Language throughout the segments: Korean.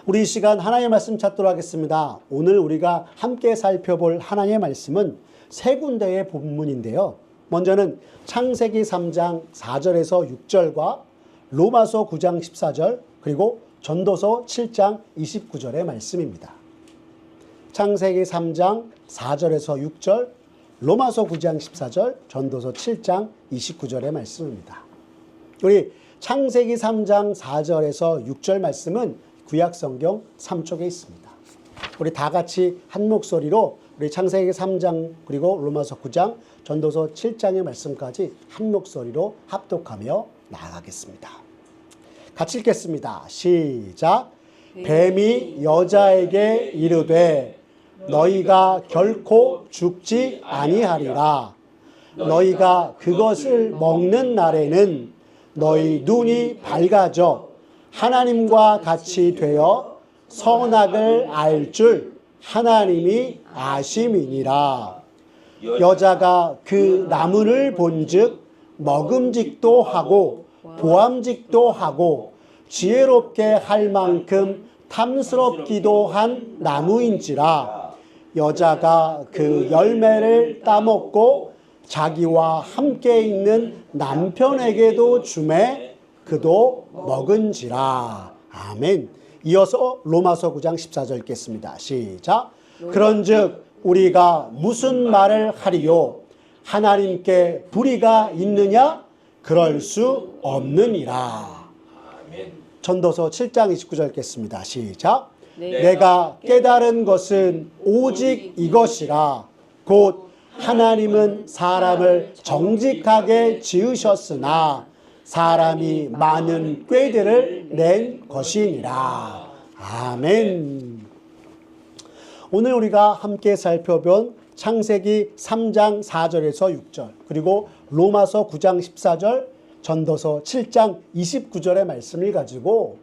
우리 이 시간 하나님의 말씀 찾도록 하겠습니다. 오늘 우리가 함께 살펴볼 하나님의 말씀은 세 군데의 본문인데요. 먼저는 창세기 3장 4절에서 6절과 로마서 9장 14절 그리고 전도서 7장 29절의 말씀입니다. 창세기 3장 4절에서 6절, 로마서 9장 14절, 전도서 7장 29절의 말씀입니다. 우리 창세기 3장 4절에서 6절 말씀은 구약성경 3쪽에 있습니다. 우리 다 같이 한 목소리로 우리 창세기 3장 그리고 로마서 9장, 전도서 7장의 말씀까지 한 목소리로 합독하며 나아가겠습니다. 같이 읽겠습니다. 시작. 뱀이 여자에게 이르되 너희가 결코 죽지 아니하리라. 너희가 그것을 먹는 날에는 너희 눈이 밝아져 하나님과 같이 되어 선악을 알 줄 하나님이 아심이니라. 여자가 그 나무를 본즉 먹음직도 하고 보암직도 하고 지혜롭게 할 만큼 탐스럽기도 한 나무인지라. 여자가 그 열매를 따먹고 자기와 함께 있는 남편에게도 주매 그도 먹은지라. 아멘. 이어서 로마서 9장 14절 읽겠습니다. 시작. 그런즉 우리가 무슨 말을 하리요? 하나님께 불의가 있느냐? 그럴 수 없느니라. 전도서 7장 29절 읽겠습니다. 시작. 내가 깨달은 것은 오직 이것이라. 곧 하나님은 사람을 정직하게 지으셨으나 사람이 많은 꾀들을 낸 것이니라. 아멘. 오늘 우리가 함께 살펴본 창세기 3장 4절에서 6절 그리고 로마서 9장 14절 전도서 7장 29절의 말씀을 가지고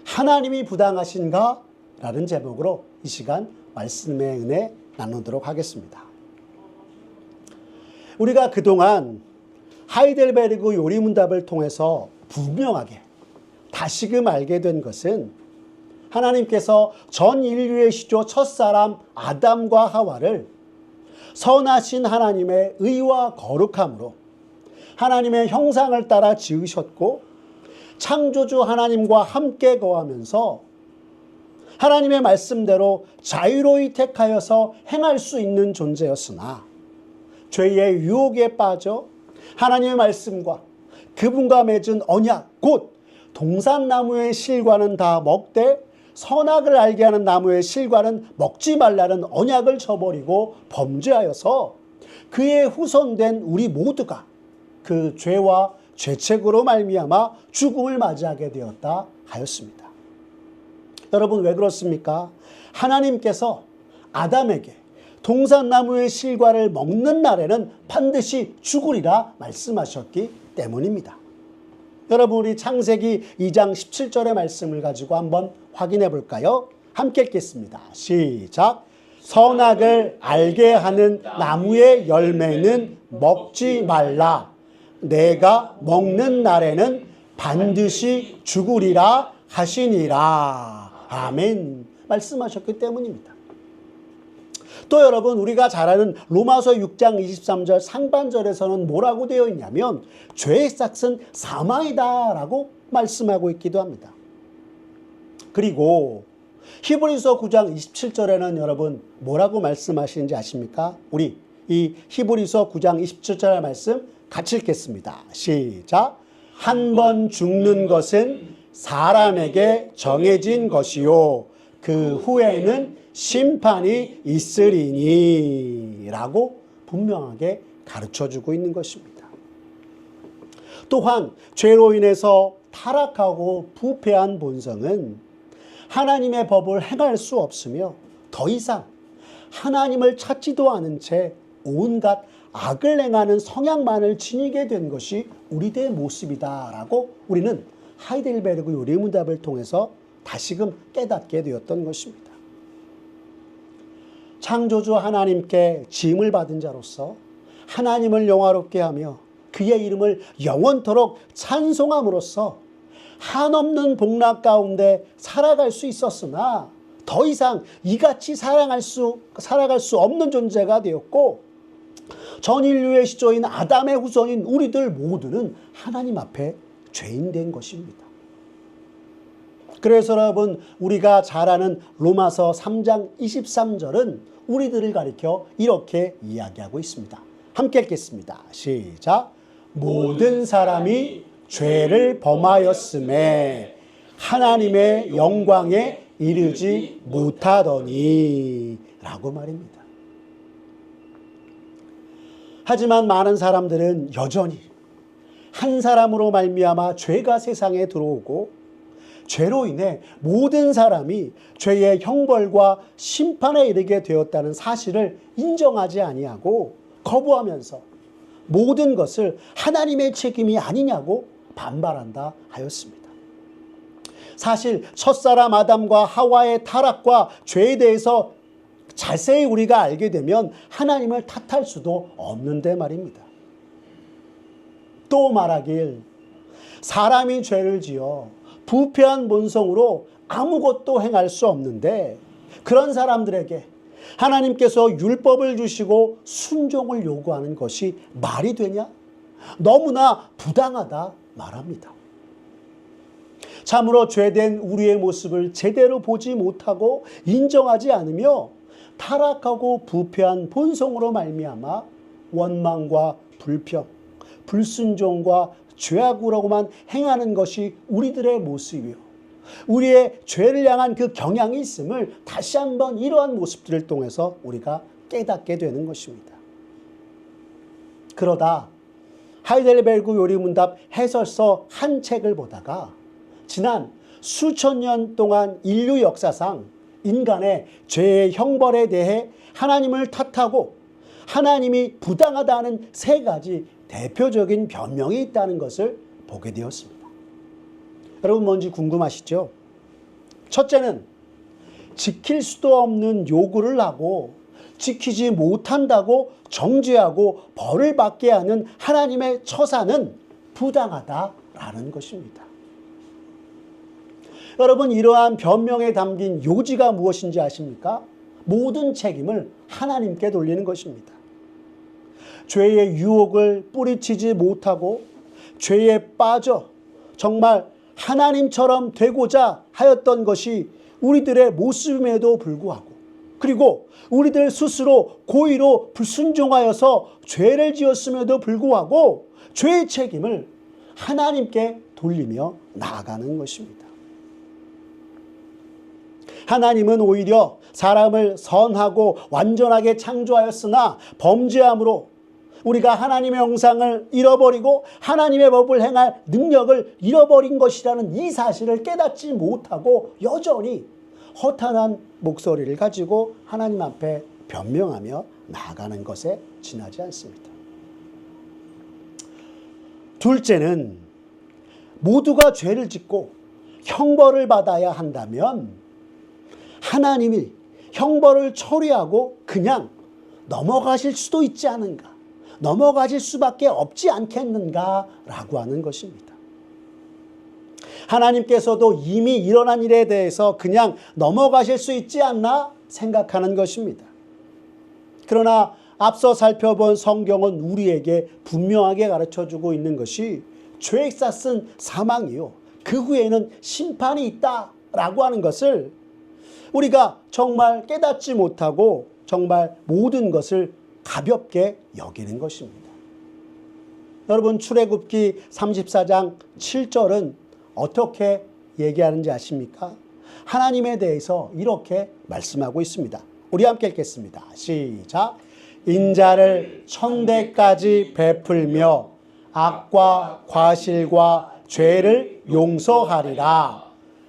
하나님이 부당하신가? 라는 제목으로 이 시간 말씀의 은혜 나누도록 하겠습니다. 우리가 그동안 하이델베르그 요리문답을 통해서 분명하게 다시금 알게 된 것은 하나님께서 전 인류의 시조 첫사람 아담과 하와를 선하신 하나님의 의와 거룩함으로 하나님의 형상을 따라 지으셨고 창조주 하나님과 함께 거하면서 하나님의 말씀대로 자유로이 택하여서 행할 수 있는 존재였으나 죄의 유혹에 빠져 하나님의 말씀과 그분과 맺은 언약 곧 동산나무의 실과는 다 먹되 선악을 알게 하는 나무의 실과는 먹지 말라는 언약을 저버리고 범죄하여서 그의 후손된 우리 모두가 그 죄와 죄책으로 말미암아 죽음을 맞이하게 되었다 하였습니다. 여러분 왜 그렇습니까? 하나님께서 아담에게 동산나무의 실과를 먹는 날에는 반드시 죽으리라 말씀하셨기 때문입니다. 여러분 우리 창세기 2장 17절의 말씀을 가지고 한번 확인해 볼까요? 함께 읽겠습니다. 시작. 선악을 알게 하는 나무의 열매는 먹지 말라. 내가 먹는 날에는 반드시 죽으리라 하시니라. 아멘. 말씀하셨기 때문입니다. 또 여러분 우리가 잘 아는 로마서 6장 23절 상반절에서는 뭐라고 되어 있냐면 죄의 삭은 사망이다 라고 말씀하고 있기도 합니다. 그리고 히브리서 9장 27절에는 여러분 뭐라고 말씀하시는지 아십니까? 우리 이 히브리서 9장 27절의 말씀 같이 읽겠습니다. 시작. 한 번 죽는 것은 사람에게 정해진 것이요 그 후에는 심판이 있으리니 라고 분명하게 가르쳐주고 있는 것입니다. 또한 죄로 인해서 타락하고 부패한 본성은 하나님의 법을 행할 수 없으며 더 이상 하나님을 찾지도 않은 채 온갖 악을 행하는 성향만을 지니게 된 것이 우리들의 모습이다 라고 우리는 하이델베르그 요리문답을 통해서 다시금 깨닫게 되었던 것입니다. 창조주 하나님께 지음을 받은 자로서 하나님을 영화롭게 하며 그의 이름을 영원토록 찬송함으로써 한없는 복락 가운데 살아갈 수 있었으나 더 이상 이같이 살아갈 수 없는 존재가 되었고, 전 인류의 시조인 아담의 후손인 우리들 모두는 하나님 앞에 죄인 된 것입니다. 그래서 여러분, 우리가 잘 아는 로마서 3장 23절은 우리들을 가리켜 이렇게 이야기하고 있습니다. 함께 읽겠습니다. 시작. 모든 사람이 죄를 범하였음에 하나님의 영광에 이르지 못하더니 라고 말입니다. 하지만 많은 사람들은 여전히 한 사람으로 말미암아 죄가 세상에 들어오고 죄로 인해 모든 사람이 죄의 형벌과 심판에 이르게 되었다는 사실을 인정하지 아니하고 거부하면서 모든 것을 하나님의 책임이 아니냐고 반발한다 하였습니다. 사실 첫사람 아담과 하와의 타락과 죄에 대해서 자세히 우리가 알게 되면 하나님을 탓할 수도 없는데 말입니다. 또 말하길, 사람이 죄를 지어 부패한 본성으로 아무것도 행할 수 없는데 그런 사람들에게 하나님께서 율법을 주시고 순종을 요구하는 것이 말이 되냐? 너무나 부당하다 말합니다. 참으로 죄된 우리의 모습을 제대로 보지 못하고 인정하지 않으며 타락하고 부패한 본성으로 말미암아 원망과 불평, 불순종과 죄악으로만 행하는 것이 우리들의 모습이요, 우리의 죄를 향한 그 경향이 있음을 다시 한번 이러한 모습들을 통해서 우리가 깨닫게 되는 것입니다. 그러다 하이델베르그 요리문답 해설서 한 책을 보다가 지난 수천 년 동안 인류 역사상 인간의 죄의 형벌에 대해 하나님을 탓하고 하나님이 부당하다는 세 가지 대표적인 변명이 있다는 것을 보게 되었습니다. 여러분, 뭔지 궁금하시죠? 첫째는 지킬 수도 없는 요구를 하고 지키지 못한다고 정죄하고 벌을 받게 하는 하나님의 처사는 부당하다라는 것입니다. 여러분, 이러한 변명에 담긴 요지가 무엇인지 아십니까? 모든 책임을 하나님께 돌리는 것입니다. 죄의 유혹을 뿌리치지 못하고 죄에 빠져 정말 하나님처럼 되고자 하였던 것이 우리들의 모습임에도 불구하고, 그리고 우리들 스스로 고의로 불순종하여서 죄를 지었음에도 불구하고 죄의 책임을 하나님께 돌리며 나아가는 것입니다. 하나님은 오히려 사람을 선하고 완전하게 창조하였으나 범죄함으로 우리가 하나님의 형상을 잃어버리고 하나님의 법을 행할 능력을 잃어버린 것이라는 이 사실을 깨닫지 못하고 여전히 허탄한 목소리를 가지고 하나님 앞에 변명하며 나아가는 것에 지나지 않습니다. 둘째는 모두가 죄를 짓고 형벌을 받아야 한다면 하나님이 형벌을 처리하고 그냥 넘어가실 수도 있지 않은가, 넘어가실 수밖에 없지 않겠는가라고 하는 것입니다. 하나님께서도 이미 일어난 일에 대해서 그냥 넘어가실 수 있지 않나 생각하는 것입니다. 그러나 앞서 살펴본 성경은 우리에게 분명하게 가르쳐주고 있는 것이 죄에 쌌은 사망이요, 그 후에는 심판이 있다라고 하는 것을 우리가 정말 깨닫지 못하고 정말 모든 것을 가볍게 여기는 것입니다. 여러분, 출애굽기 34장 7절은 어떻게 얘기하는지 아십니까? 하나님에 대해서 이렇게 말씀하고 있습니다. 우리 함께 읽겠습니다. 시작. 인자를 천대까지 베풀며 악과 과실과 죄를 용서하리라.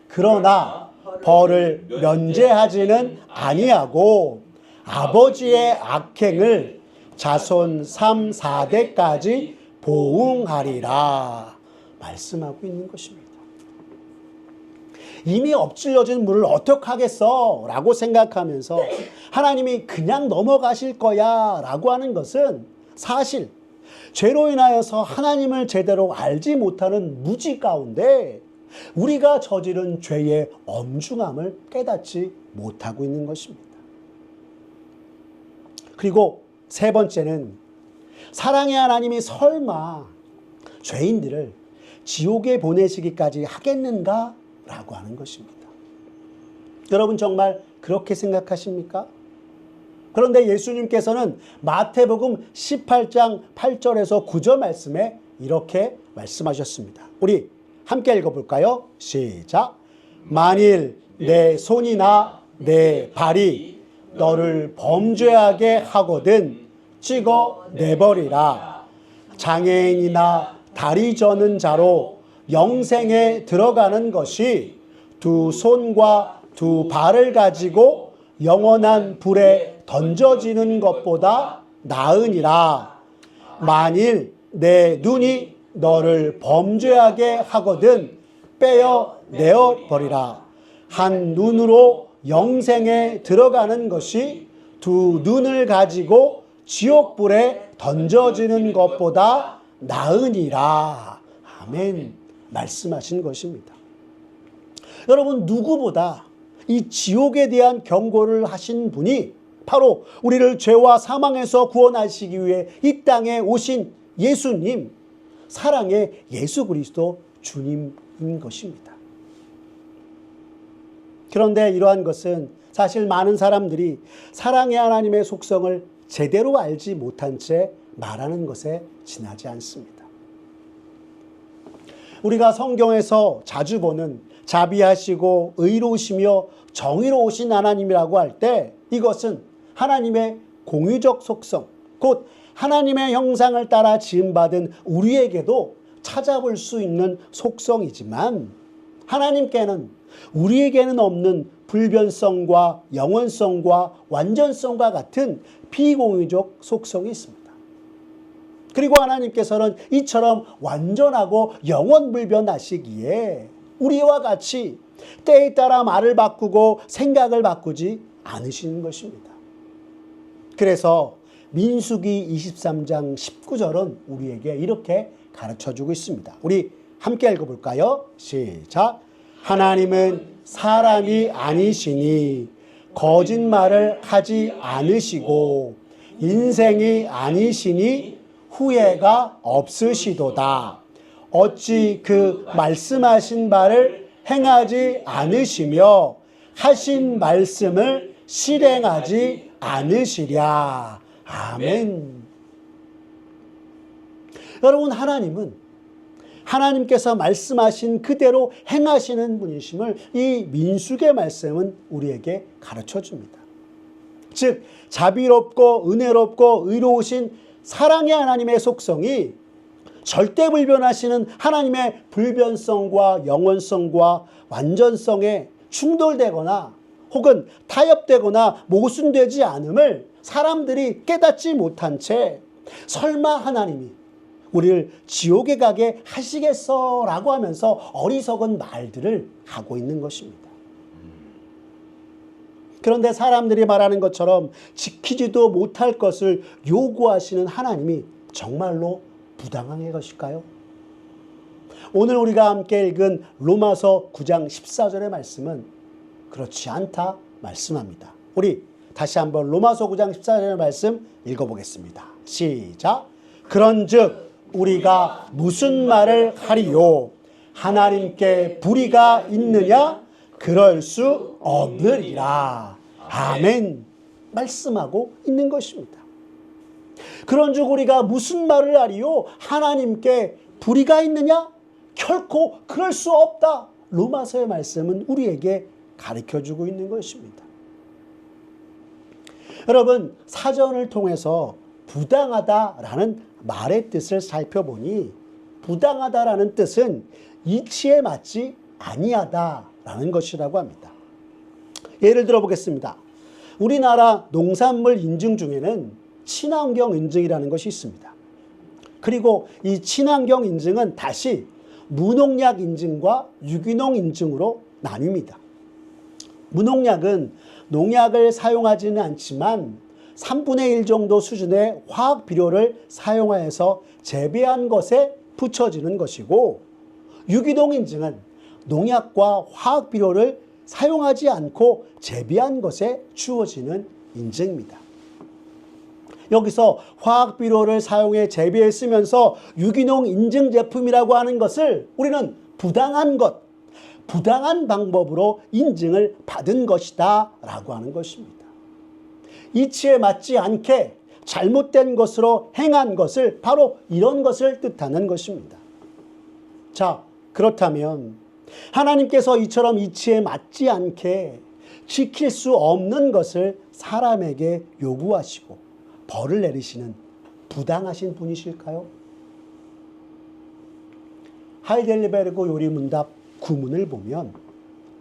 그러나 벌을 면제하지는 아니하고 아버지의 악행을 자손 3, 4대까지 보응하리라 말씀하고 있는 것입니다. 이미 엎질러진 물을 어떡하겠어 라고 생각하면서 하나님이 그냥 넘어가실 거야 라고 하는 것은 사실 죄로 인하여서 하나님을 제대로 알지 못하는 무지 가운데 우리가 저지른 죄의 엄중함을 깨닫지 못하고 있는 것입니다. 그리고 세 번째는 사랑의 하나님이 설마 죄인들을 지옥에 보내시기까지 하겠는가? 라고 하는 것입니다. 여러분 정말 그렇게 생각하십니까? 그런데 예수님께서는 마태복음 18장 8절에서 9절 말씀에 이렇게 말씀하셨습니다. 우리 함께 읽어볼까요? 시작. 만일 내 손이나 내 발이 너를 범죄하게 하거든 찍어 내버리라. 장애인이나 다리 저는 자로 영생에 들어가는 것이 두 손과 두 발을 가지고 영원한 불에 던져지는 것보다 나으니라. 만일 내 눈이 너를 범죄하게 하거든 빼어 내어 버리라. 한 눈으로 영생에 들어가는 것이 두 눈을 가지고 지옥불에 던져지는 것보다 나으니라. 아멘. 말씀하신 것입니다. 여러분 누구보다 이 지옥에 대한 경고를 하신 분이 바로 우리를 죄와 사망에서 구원하시기 위해 이 땅에 오신 예수님, 사랑의 예수 그리스도 주님인 것입니다. 그런데 이러한 것은 사실 많은 사람들이 사랑의 하나님의 속성을 제대로 알지 못한 채 말하는 것에 지나지 않습니다. 우리가 성경에서 자주 보는 자비하시고 의로우시며 정의로우신 하나님이라고 할 때 이것은 하나님의 공유적 속성, 곧 하나님의 형상을 따라 지음받은 우리에게도 찾아볼 수 있는 속성이지만 하나님께는 우리에게는 없는 불변성과 영원성과 완전성과 같은 비공유적 속성이 있습니다. 그리고 하나님께서는 이처럼 완전하고 영원불변하시기에 우리와 같이 때에 따라 말을 바꾸고 생각을 바꾸지 않으시는 것입니다. 그래서 민수기 23장 19절은 우리에게 이렇게 가르쳐주고 있습니다. 우리 함께 읽어볼까요? 시작. 하나님은 사람이 아니시니 거짓말을 하지 않으시고 인생이 아니시니 후회가 없으시도다. 어찌 그 말씀하신 바를 행하지 않으시며 하신 말씀을 실행하지 않으시랴. 아멘. 여러분 하나님은 하나님께서 말씀하신 그대로 행하시는 분이심을 이 민수기의 말씀은 우리에게 가르쳐 줍니다. 즉 자비롭고 은혜롭고 의로우신 사랑의 하나님의 속성이 절대불변하시는 하나님의 불변성과 영원성과 완전성에 충돌되거나 혹은 타협되거나 모순되지 않음을 사람들이 깨닫지 못한 채 설마 하나님이 우리를 지옥에 가게 하시겠어 라고 하면서 어리석은 말들을 하고 있는 것입니다. 그런데 사람들이 말하는 것처럼 지키지도 못할 것을 요구하시는 하나님이 정말로 부당한 것일까요? 오늘 우리가 함께 읽은 로마서 9장 14절의 말씀은 그렇지 않다 말씀합니다. 우리 다시 한번 로마서 9장 14절의 말씀 읽어보겠습니다. 시작. 그런즉 우리가 무슨 말을 하리요? 하나님께 불의가 있느냐? 그럴 수 없느니라. 아멘. 말씀하고 있는 것입니다. 그런즉 우리가 무슨 말을 하리요? 하나님께 불의가 있느냐? 결코 그럴 수 없다. 로마서의 말씀은 우리에게 가르쳐주고 있는 것입니다. 여러분 사전을 통해서 부당하다라는 말의 뜻을 살펴보니 부당하다라는 뜻은 이치에 맞지 아니하다라는 것이라고 합니다. 예를 들어 보겠습니다. 우리나라 농산물 인증 중에는 친환경 인증이라는 것이 있습니다. 그리고 이 친환경 인증은 다시 무농약 인증과 유기농 인증으로 나뉩니다. 무농약은 농약을 사용하지는 않지만 3분의 1 정도 수준의 화학 비료를 사용하여서 재배한 것에 붙여지는 것이고 유기농 인증은 농약과 화학 비료를 사용하지 않고 재배한 것에 주어지는 인증입니다. 여기서 화학 비료를 사용해 재배에 쓰면서 유기농 인증 제품이라고 하는 것을 우리는 부당한 것, 부당한 방법으로 인증을 받은 것이다 라고 하는 것입니다. 이치에 맞지 않게 잘못된 것으로 행한 것을 바로 이런 것을 뜻하는 것입니다. 자, 그렇다면 하나님께서 이처럼 이치에 맞지 않게 지킬 수 없는 것을 사람에게 요구하시고 벌을 내리시는 부당하신 분이실까요? 하이델베르그 요리문답 구문을 보면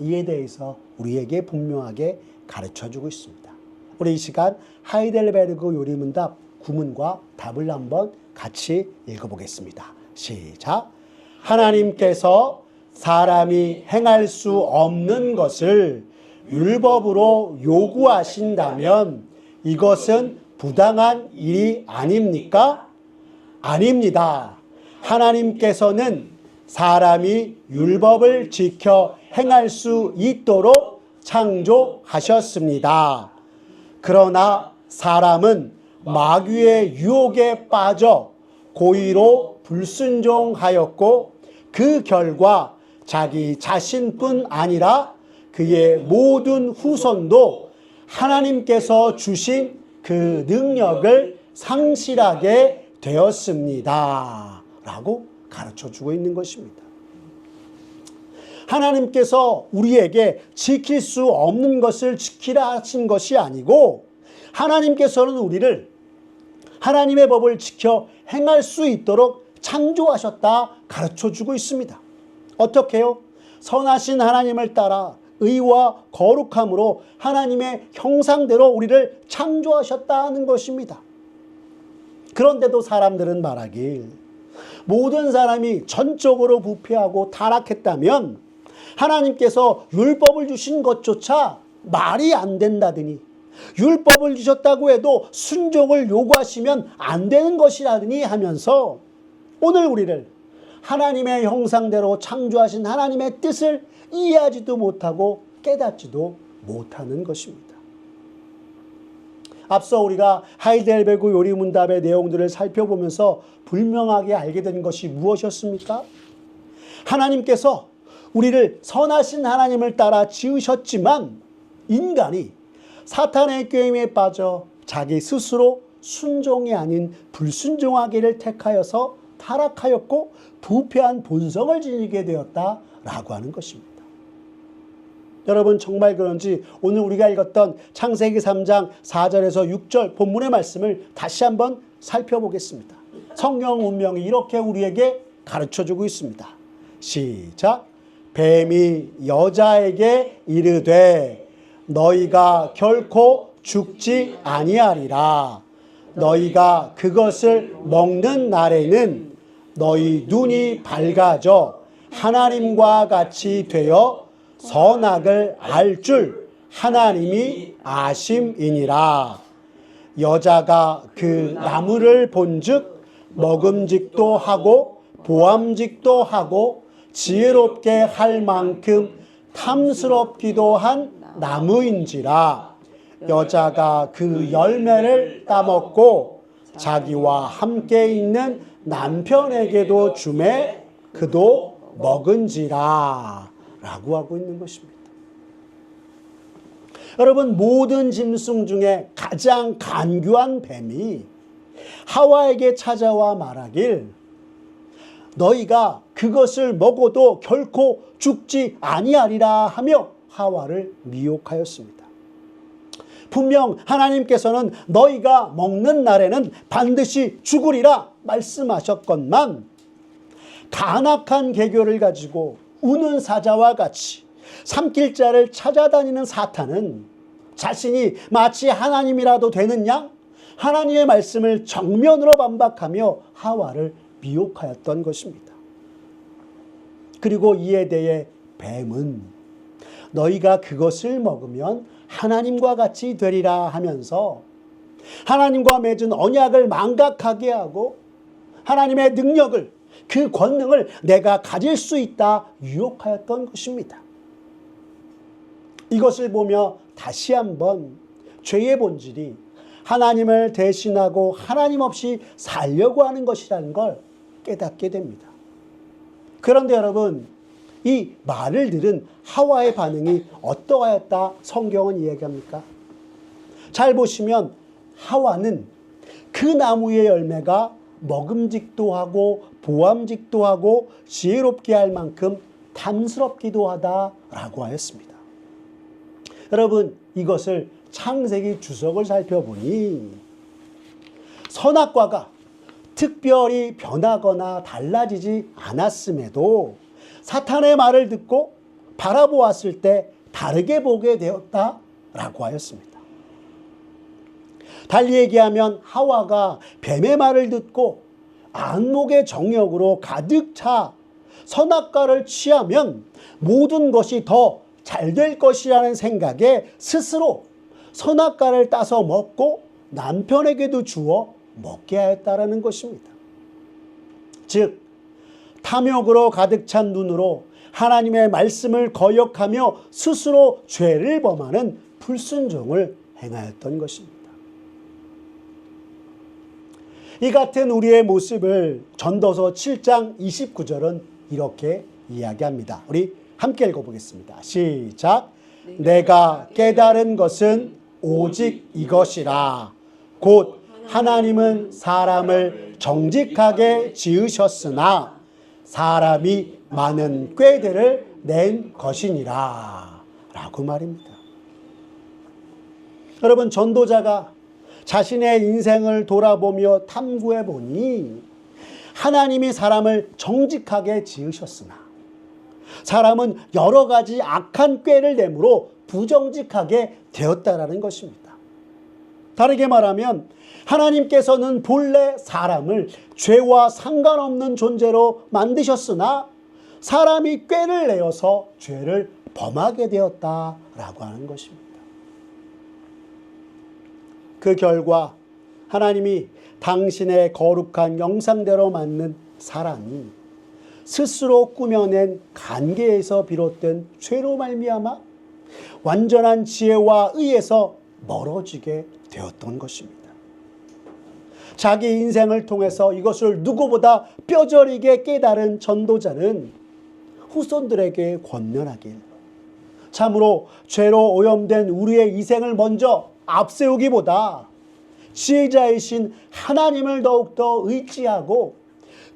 이에 대해서 우리에게 분명하게 가르쳐주고 있습니다. 우리 이 시간 하이델베르그 요리문답 구문과 답을 한번 같이 읽어보겠습니다. 시작. 하나님께서 사람이 행할 수 없는 것을 율법으로 요구하신다면 이것은 부당한 일이 아닙니까? 아닙니다. 하나님께서는 사람이 율법을 지켜 행할 수 있도록 창조하셨습니다. 그러나 사람은 마귀의 유혹에 빠져 고의로 불순종하였고 그 결과 자기 자신뿐 아니라 그의 모든 후손도 하나님께서 주신 그 능력을 상실하게 되었습니다. 라고 가르쳐주고 있는 것입니다. 하나님께서 우리에게 지킬 수 없는 것을 지키라 하신 것이 아니고 하나님께서는 우리를 하나님의 법을 지켜 행할 수 있도록 창조하셨다 가르쳐주고 있습니다. 어떻게요? 선하신 하나님을 따라 의와 거룩함으로 하나님의 형상대로 우리를 창조하셨다 하는 것입니다. 그런데도 사람들은 말하길 모든 사람이 전적으로 부패하고 타락했다면 하나님께서 율법을 주신 것조차 말이 안 된다더니 율법을 주셨다고 해도 순종을 요구하시면 안 되는 것이라더니 하면서 오늘 우리를 하나님의 형상대로 창조하신 하나님의 뜻을 이해하지도 못하고 깨닫지도 못하는 것입니다. 앞서 우리가 하이델베르그 요리문답의 내용들을 살펴보면서 분명하게 알게 된 것이 무엇이었습니까? 하나님께서 우리를 선하신 하나님을 따라 지으셨지만 인간이 사탄의 꾀임에 빠져 자기 스스로 순종이 아닌 불순종하기를 택하여서 타락하였고 부패한 본성을 지니게 되었다라고 하는 것입니다. 여러분 정말 그런지 오늘 우리가 읽었던 창세기 3장 4절에서 6절 본문의 말씀을 다시 한번 살펴보겠습니다. 성경 운명이 이렇게 우리에게 가르쳐주고 있습니다. 시작. 뱀이 여자에게 이르되 너희가 결코 죽지 아니하리라. 너희가 그것을 먹는 날에는 너희 눈이 밝아져 하나님과 같이 되어 선악을 알 줄 하나님이 아심이니라. 여자가 그 나무를 본즉 먹음직도 하고 보암직도 하고 지혜롭게 할 만큼 탐스럽기도 한 나무인지라. 여자가 그 열매를 따먹고 자기와 함께 있는 남편에게도 주매 그도 먹은지라. 라고 하고 있는 것입니다. 여러분 모든 짐승 중에 가장 간교한 뱀이 하와에게 찾아와 말하길 너희가 그것을 먹어도 결코 죽지 아니하리라 하며 하와를 미혹하였습니다. 분명 하나님께서는 너희가 먹는 날에는 반드시 죽으리라 말씀하셨건만 간악한 계교를 가지고 우는 사자와 같이 삼킬 자를 찾아다니는 사탄은 자신이 마치 하나님이라도 되는 양 하나님의 말씀을 정면으로 반박하며 하와를 미혹하였던 것입니다. 그리고 이에 대해 뱀은 너희가 그것을 먹으면 하나님과 같이 되리라 하면서 하나님과 맺은 언약을 망각하게 하고 하나님의 능력을 그 권능을 내가 가질 수 있다 유혹하였던 것입니다. 이것을 보며 다시 한번 죄의 본질이 하나님을 대신하고 하나님 없이 살려고 하는 것이라는 걸 깨닫게 됩니다. 그런데 여러분, 이 말을 들은 하와의 반응이 어떠하였다 성경은 이야기합니까? 잘 보시면 하와는 그 나무의 열매가 먹음직도 하고 보암직도 하고 지혜롭게 할 만큼 탐스럽기도 하다라고 하였습니다. 여러분, 이것을 창세기 주석을 살펴보니 선악과가 특별히 변하거나 달라지지 않았음에도 사탄의 말을 듣고 바라보았을 때 다르게 보게 되었다라고 하였습니다. 달리 얘기하면 하와가 뱀의 말을 듣고 안목의 정욕으로 가득 차 선악과를 취하면 모든 것이 더 잘 될 것이라는 생각에 스스로 선악과를 따서 먹고 남편에게도 주어 먹게 하였다라는 것입니다. 즉 탐욕으로 가득 찬 눈으로 하나님의 말씀을 거역하며 스스로 죄를 범하는 불순종을 행하였던 것입니다. 이 같은 우리의 모습을 전도서 7장 29절은 이렇게 이야기합니다. 우리 함께 읽어보겠습니다. 시작. 내가 깨달은 것은 오직 이것이라. 곧 하나님은 사람을 정직하게 지으셨으나 사람이 많은 꾀들을 낸 것이니라. 라고 말입니다. 여러분, 전도자가 자신의 인생을 돌아보며 탐구해 보니 하나님이 사람을 정직하게 지으셨으나 사람은 여러 가지 악한 꾀를 내므로 부정직하게 되었다라는 것입니다. 다르게 말하면 하나님께서는 본래 사람을 죄와 상관없는 존재로 만드셨으나 사람이 꾀를 내어서 죄를 범하게 되었다라고 하는 것입니다. 그 결과 하나님이 당신의 거룩한 형상대로 만든 사람이 스스로 꾸며낸 관계에서 비롯된 죄로 말미암아 완전한 지혜와 의에서 멀어지게 되었던 것입니다. 자기 인생을 통해서 이것을 누구보다 뼈저리게 깨달은 전도자는 후손들에게 권면하길, 참으로 죄로 오염된 우리의 이생을 먼저 앞세우기보다 지혜자이신 하나님을 더욱더 의지하고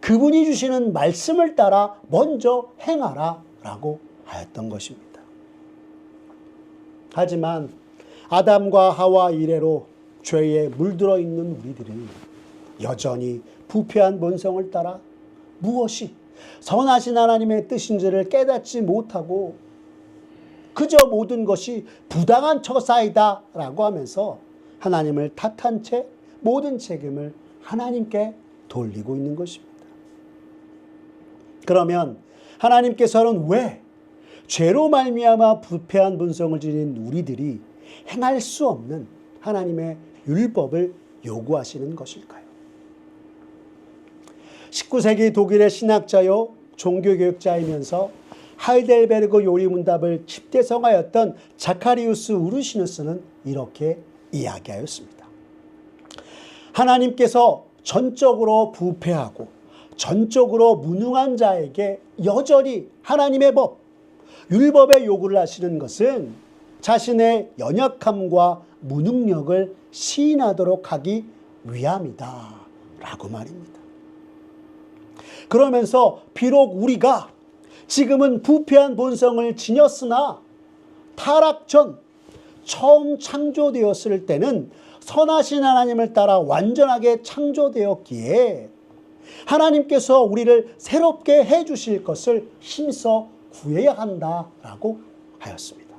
그분이 주시는 말씀을 따라 먼저 행하라 라고 하였던 것입니다. 하지만 아담과 하와 이래로 죄에 물들어 있는 우리들은 여전히 부패한 본성을 따라 무엇이 선하신 하나님의 뜻인지를 깨닫지 못하고 그저 모든 것이 부당한 처사이다 라고 하면서 하나님을 탓한 채 모든 책임을 하나님께 돌리고 있는 것입니다. 그러면 하나님께서는 왜 죄로 말미암아 부패한 본성을 지닌 우리들이 행할 수 없는 하나님의 율법을 요구하시는 것일까요? 19세기 독일의 신학자요 종교교육자이면서 하이델베르그 요리문답을 집대성하였던 자카리우스 우르시누스는 이렇게 이야기하였습니다. 하나님께서 전적으로 부패하고 전적으로 무능한 자에게 여전히 하나님의 법, 율법의 요구를 하시는 것은 자신의 연약함과 무능력을 시인하도록 하기 위함이다 라고 말입니다. 그러면서 비록 우리가 지금은 부패한 본성을 지녔으나 타락 전 처음 창조되었을 때는 선하신 하나님을 따라 완전하게 창조되었기에 하나님께서 우리를 새롭게 해주실 것을 힘써 구해야 한다라고 하였습니다.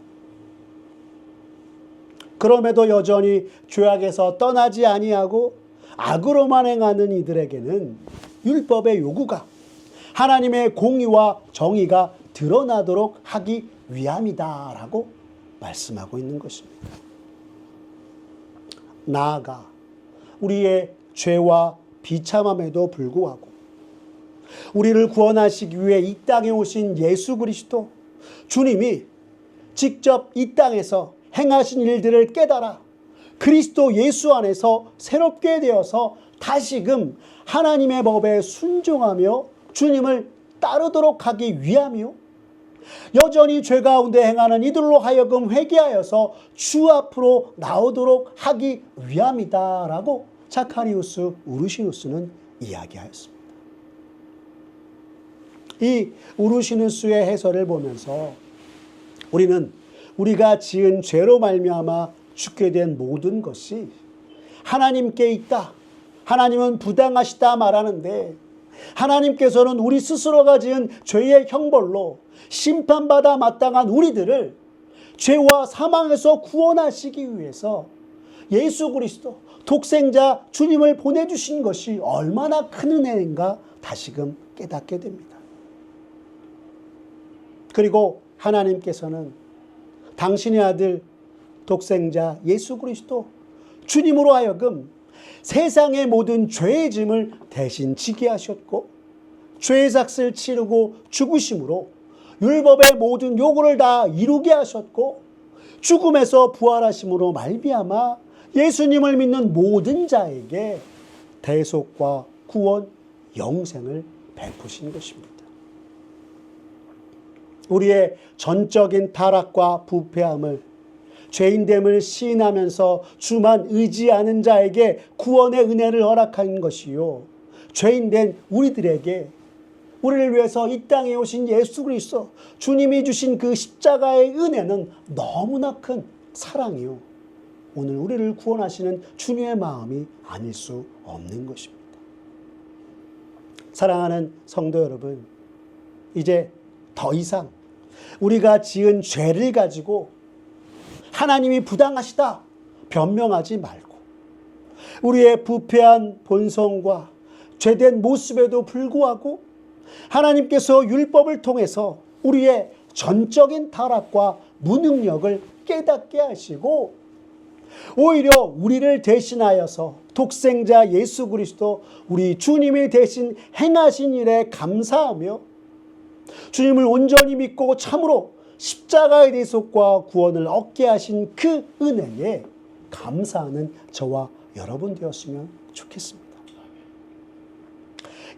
그럼에도 여전히 죄악에서 떠나지 아니하고 악으로만 행하는 이들에게는 율법의 요구가 하나님의 공의와 정의가 드러나도록 하기 위함이다라고 말씀하고 있는 것입니다. 나아가 우리의 죄와 비참함에도 불구하고 우리를 구원하시기 위해 이 땅에 오신 예수 그리스도, 주님이 직접 이 땅에서 행하신 일들을 깨달아 그리스도 예수 안에서 새롭게 되어서 다시금 하나님의 법에 순종하며 주님을 따르도록 하기 위함이요, 여전히 죄 가운데 행하는 이들로 하여금 회개하여서 주 앞으로 나오도록 하기 위함이다라고 자카리우스 우르시누스는 이야기하였습니다. 이 우르시누스의 해설을 보면서 우리는 우리가 지은 죄로 말미암아 죽게 된 모든 것이 하나님께 있다, 하나님은 부당하시다 말하는데, 하나님께서는 우리 스스로가 지은 죄의 형벌로 심판받아 마땅한 우리들을 죄와 사망에서 구원하시기 위해서 예수 그리스도 독생자 주님을 보내주신 것이 얼마나 큰 은혜인가 다시금 깨닫게 됩니다. 그리고 하나님께서는 당신의 아들 독생자 예수 그리스도 주님으로 하여금 세상의 모든 죄의 짐을 대신 지게 하셨고, 죄의 삭을 치르고 죽으심으로 율법의 모든 요구를 다 이루게 하셨고, 죽음에서 부활하심으로 말미암아 예수님을 믿는 모든 자에게 대속과 구원, 영생을 베푸신 것입니다. 우리의 전적인 타락과 부패함을, 죄인됨을 시인하면서 주만 의지하는 자에게 구원의 은혜를 허락한 것이요, 죄인된 우리들에게, 우리를 위해서 이 땅에 오신 예수 그리스도 주님이 주신 그 십자가의 은혜는 너무나 큰 사랑이요, 오늘 우리를 구원하시는 주님의 마음이 아닐 수 없는 것입니다. 사랑하는 성도 여러분, 이제 더 이상 우리가 지은 죄를 가지고 하나님이 부당하시다 변명하지 말고, 우리의 부패한 본성과 죄된 모습에도 불구하고 하나님께서 율법을 통해서 우리의 전적인 타락과 무능력을 깨닫게 하시고, 오히려 우리를 대신하여서 독생자 예수 그리스도 우리 주님이 대신 행하신 일에 감사하며 주님을 온전히 믿고 참으로 십자가의 대속과 구원을 얻게 하신 그 은혜에 감사하는 저와 여러분 되었으면 좋겠습니다.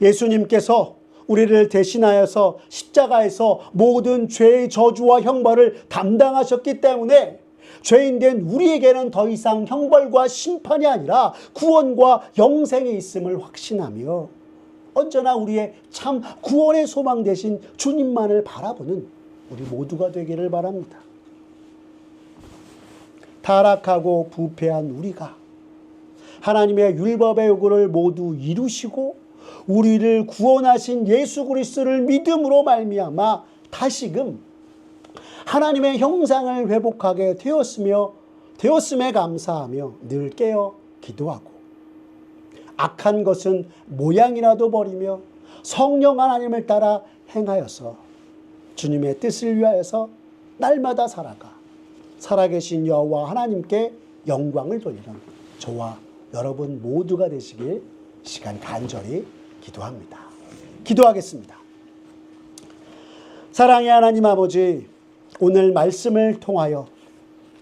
예수님께서 우리를 대신하여서 십자가에서 모든 죄의 저주와 형벌을 담당하셨기 때문에 죄인된 우리에게는 더 이상 형벌과 심판이 아니라 구원과 영생이 있음을 확신하며 언제나 우리의 참 구원의 소망 되신 주님만을 바라보는 우리 모두가 되기를 바랍니다. 타락하고 부패한 우리가 하나님의 율법의 요구를 모두 이루시고 우리를 구원하신 예수 그리스도를 믿음으로 말미암아 다시금 하나님의 형상을 회복하게 되었음에 감사하며 늘 깨어 기도하고, 악한 것은 모양이라도 버리며 성령 하나님을 따라 행하여서 주님의 뜻을 위하여서 날마다 살아가 살아계신 여호와 하나님께 영광을 돌리는 저와 여러분 모두가 되시길 시간 간절히 기도합니다. 기도하겠습니다. 사랑의 하나님 아버지, 오늘 말씀을 통하여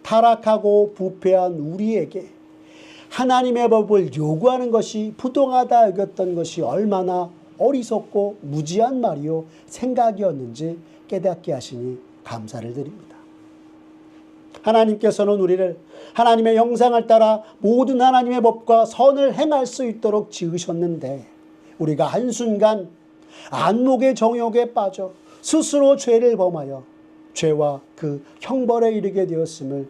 타락하고 부패한 우리에게 하나님의 법을 요구하는 것이 부당하다 여겼던 것이 얼마나 어리석고 무지한 말이요 생각이었는지 깨닫게 하시니 감사를 드립니다. 하나님께서는 우리를 하나님의 형상을 따라 모든 하나님의 법과 선을 행할 수 있도록 지으셨는데, 우리가 한순간 안목의 정욕에 빠져 스스로 죄를 범하여 죄와 그 형벌에 이르게 되었음을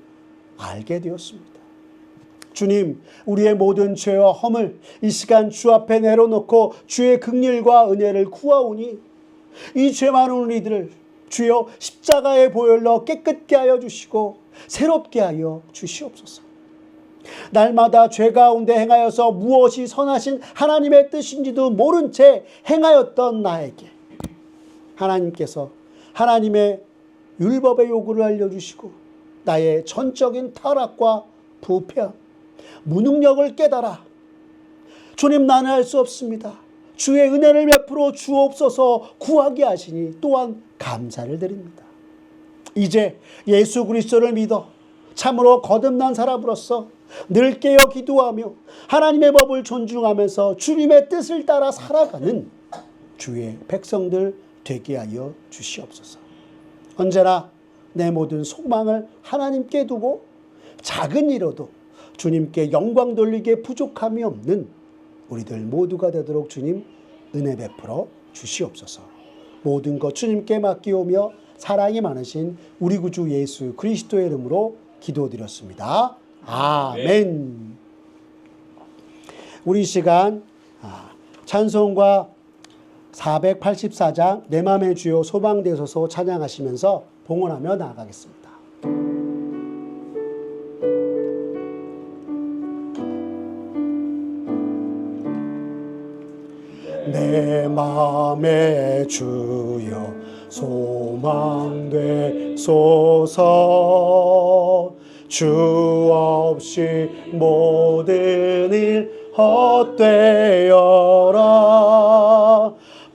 알게 되었습니다. 주님, 우리의 모든 죄와 허물 이 시간 주 앞에 내려놓고 주의 긍휼과 은혜를 구하오니 이 죄 많은 우리들을 주여 십자가의 보혈로 깨끗게 하여 주시고 새롭게 하여 주시옵소서. 날마다 죄 가운데 행하여서 무엇이 선하신 하나님의 뜻인지도 모른 채 행하였던 나에게 하나님께서 하나님의 율법의 요구를 알려주시고 나의 전적인 타락과 부패함, 무능력을 깨달아 주님, 나는 할 수 없습니다. 주의 은혜를 베풀어 주옵소서 구하게 하시니 또한 감사를 드립니다. 이제 예수 그리스도를 믿어 참으로 거듭난 사람으로서 늘 깨어 기도하며 하나님의 법을 존중하면서 주님의 뜻을 따라 살아가는 주의 백성들 되게 하여 주시옵소서. 언제나 내 모든 소망을 하나님께 두고 작은 일로도 주님께 영광 돌리기에 부족함이 없는 우리들 모두가 되도록 주님 은혜 베풀어 주시옵소서. 모든 것 주님께 맡기오며 사랑이 많으신 우리 구주 예수 그리스도의 이름으로 기도드렸습니다. 아멘. 우리 시간 찬송가 484장 내 맘의 주여 소망되소서 찬양하시면서 봉헌하며 나아가겠습니다. 내 맘의 주여 소망되소서. 주 없이 모든 일 헛되어라.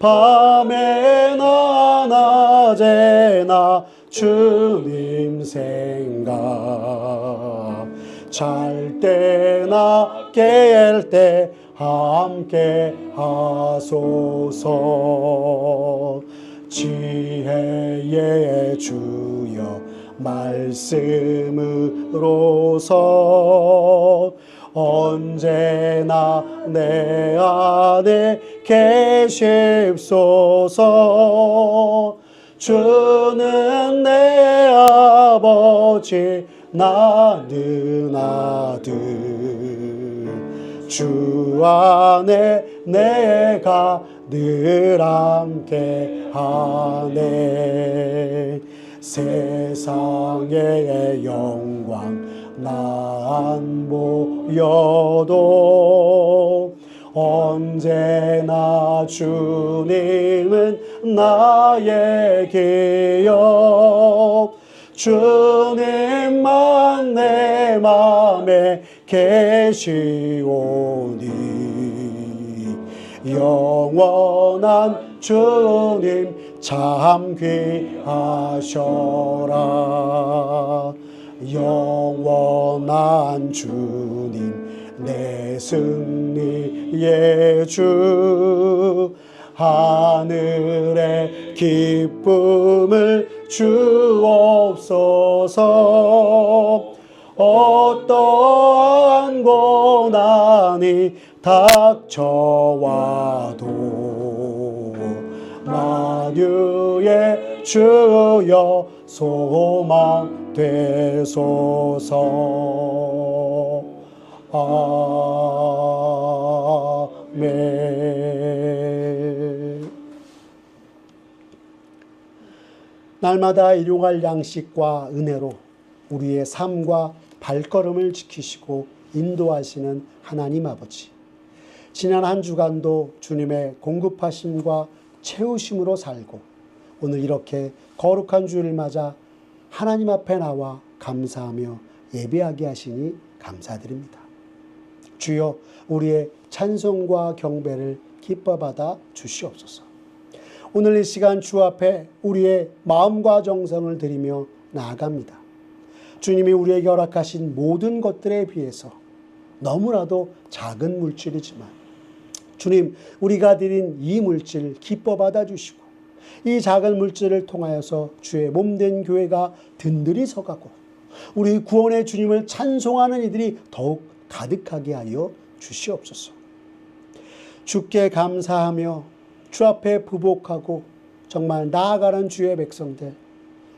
밤에나 낮에나 주님 생각, 잘 때나 깰 때 함께 하소서. 지혜의 주여 말씀으로서 언제나 내 안에 계십소서. 주는 내 아버지 나는 아들, 주 안에 내가 늘 함께 하네. 세상의 영광 난 보여도 언제나 주님은 나의 기업. 주님만 내 맘에 계시오니 영원한 주님 참 귀하셔라. 영원한 주님 내 승리의 주, 하늘의 기쁨을 주옵소서. 어떠한 고난이 닥쳐와도 만유의 주여 소망 되소서. 아멘. 날마다 일용할 양식과 은혜로 우리의 삶과 발걸음을 지키시고 인도하시는 하나님 아버지, 지난 한 주간도 주님의 공급하심과 채우심으로 살고 오늘 이렇게 거룩한 주를 맞아 하나님 앞에 나와 감사하며 예배하게 하시니 감사드립니다. 주여, 우리의 찬송과 경배를 기뻐받아 주시옵소서. 오늘 이 시간 주 앞에 우리의 마음과 정성을 드리며 나아갑니다. 주님이 우리에게 허락하신 모든 것들에 비해서 너무나도 작은 물질이지만 주님, 우리가 드린 이 물질 기뻐 받아주시고 이 작은 물질을 통하여서 주의 몸된 교회가 든든히 서가고 우리 구원의 주님을 찬송하는 이들이 더욱 가득하게 하여 주시옵소서. 주께 감사하며 주 앞에 부복하고 정말 나아가는 주의 백성들,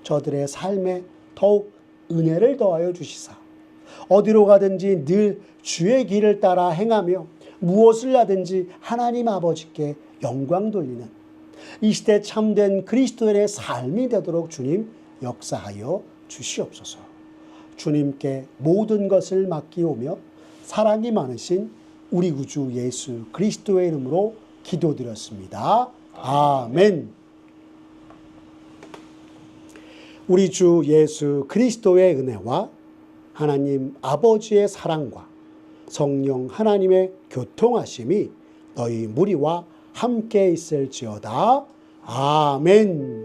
저들의 삶에 더욱 은혜를 더하여 주시사 어디로 가든지 늘 주의 길을 따라 행하며 무엇을 하든지 하나님 아버지께 영광 돌리는 이 시대 참된 그리스도인의 삶이 되도록 주님 역사하여 주시옵소서. 주님께 모든 것을 맡기오며 사랑이 많으신 우리 구주 예수 그리스도의 이름으로 기도드렸습니다. 아멘. 우리 주 예수 그리스도의 은혜와 하나님 아버지의 사랑과 성령 하나님의 교통하심이 너희 무리와 함께 있을지어다. 아멘.